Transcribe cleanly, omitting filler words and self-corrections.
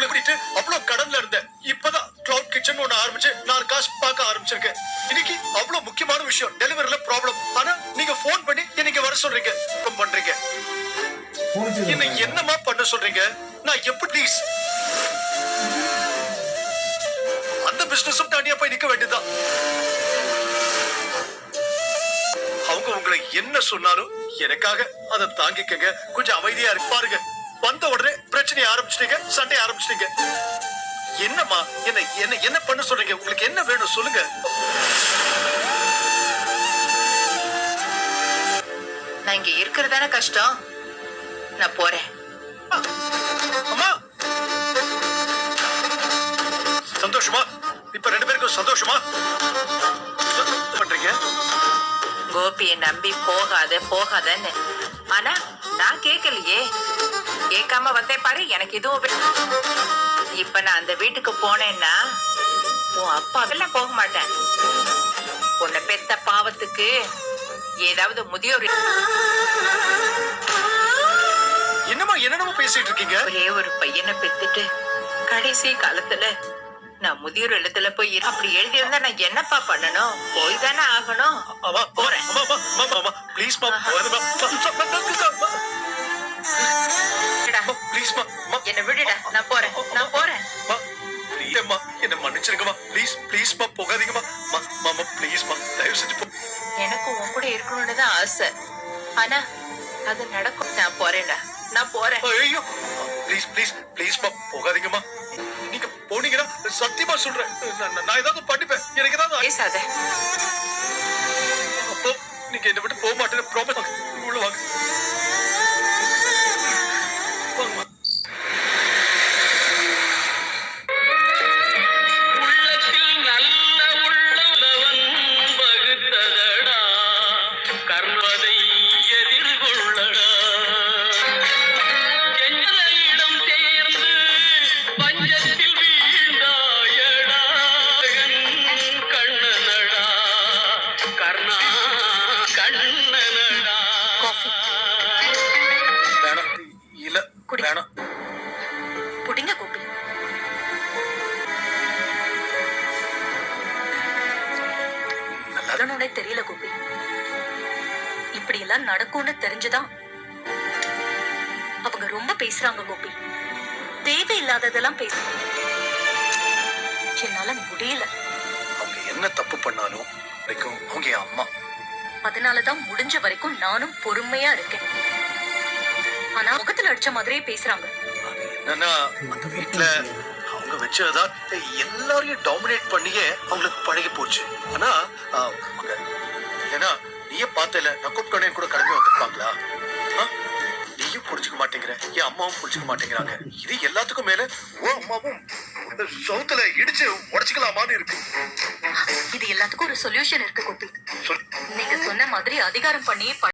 எப்படிட்டு அவ்வளவு கடன்ல இருந்தேன். இப்பதான் கிளவுட் கிச்சன் ஒண்ணு ஆரம்பிச்சு 4 காசு பார்க்க ஆரம்பிச்சிருக்கேன். இன்னைக்கு அவ்வளவு முக்கியமான விஷயம், டெலிவரில ப்ராப்ளம். ஆனா நீங்க போன் பண்ணி இன்னைக்கு வர சொல்றீங்க, பண்றீங்க. என்ன என்னமா பண்ண சொல்றீங்க? நான் எப்படி அந்த பிசினஸும் தாண்டியா போய் நிக்க வேண்டியதுதான். அவங்க உங்களை என்ன சொன்னாலும் எனக்காக அதை தாங்கிக்கங்க. கொஞ்சம் அமைதியா இருப்பாருங்க. வந்த உடனே பிரச்சனையை ஆரம்பிச்சிட்டீங்க, சண்டையை ஆரம்பிச்சிட்டீங்க. என்னம்மா என்ன என்ன என்ன பண்ண சொல்றீங்க? உங்களுக்கு என்ன வேணும் சொல்லுங்க. நான் இங்க இருக்கிறதான கஷ்டம். நான் போறேன். அம்மா சந்தோஷமா? இப்ப 2 பேருக்கும் சந்தோஷமா? பண்றீங்க கோபியை நம்பி போகாதன்னு. ஆனா நான் கேட்கலையே. கேட்காம வந்தே பாரு. எனக்கு இதுவும் இப்ப நான் அந்த வீட்டுக்கு போனேன்னா உன் அப்பா எல்லாம் போக மாட்டேன். உன்னை பெத்த பாவத்துக்கு ஏதாவது முதியோர் என்னமா என்னென்னமோ பேசிட்டு இருக்கீங்க? ஒரே ஒரு பையனை பெத்துட்டு கடைசி காலத்துல நான் முதியோர் இல்லத்துல போய் அப்படி எழுதி இருந்தா நான் என்னப்பா பண்ணணும்? போய் தானே ஆகணும். போறேன். என்ன விடுடா, நான் போறேன். என்ன மன்னிச்சிருக்கமா, ப்ளீஸ் ப்ளீஸ்மா, போகாதீங்கம்மா. மாமா ப்ளீஸ்மா, தயவு செஞ்சு போ. எனக்கு உன் கூட இருக்கணும்னு தான் ஆசை. ஆனா அது நடக்கும். நான் போறேன்டா, நான் போறேன். ஐயோ ப்ளீஸ் ப்ளீஸ் ப்ளீஸ்மா, போகாதீங்கம்மா. நீங்க போனீங்கன்னா சத்தியமா சொல்றேன், நான் ஏதாவது பண்ணிப்பேன். எனக்கு ஏதாவது பேசாத. அப்போ நீங்க என்ன விட்டு போக மாட்டேன்னு ப்ராமிஸ். உள்ள வாங்க. புடிங்க கோபி. தெரியல கோபி. இப்படி எல்லாம் நடக்கும்னு தெரிஞ்சுதான் அவங்க ரொம்ப பேசுறாங்க கோபி. தேவையில்லாததெல்லாம் பேச என்னால முடியல. அவங்க என்ன தப்பு பண்ணாலும் அவங்க என் அம்மா. அதனாலதான் முடிஞ்ச வரைக்கும் நானும் பொறுமையா இருக்கேன். ஆனா முகத்துல அடிச்ச மாதிரியே பேசுறாங்க. என்னன்னா அந்த வீட்டுல அவங்க வச்சதா எல்லாரையும் டாமினேட் பண்ணியே அவங்களுக்கு பழகி போச்சு. ஆனா ஏன்னா நீயே பார்த்தல, நான் கூப்பிட்டோன்னே கூட கிளம்பி வந்திருப்பாங்களா? நீயும் புரிஞ்சுக்க மாட்டேங்கிற, என் அம்மாவும் புரிஞ்சுக்க மாட்டேங்கிறாங்க. இது எல்லாத்துக்கும் மேல ஓ அம்மாவும் சவுத்துல இடிச்சு உடைச்சுக்கலாமான்னு இருக்கு. இது எல்லாத்துக்கும் ஒரு சொல்யூஷன் இருக்கு கோபி. நீங்க சொன்ன மாதிரி அதிகாரம் பண்ணி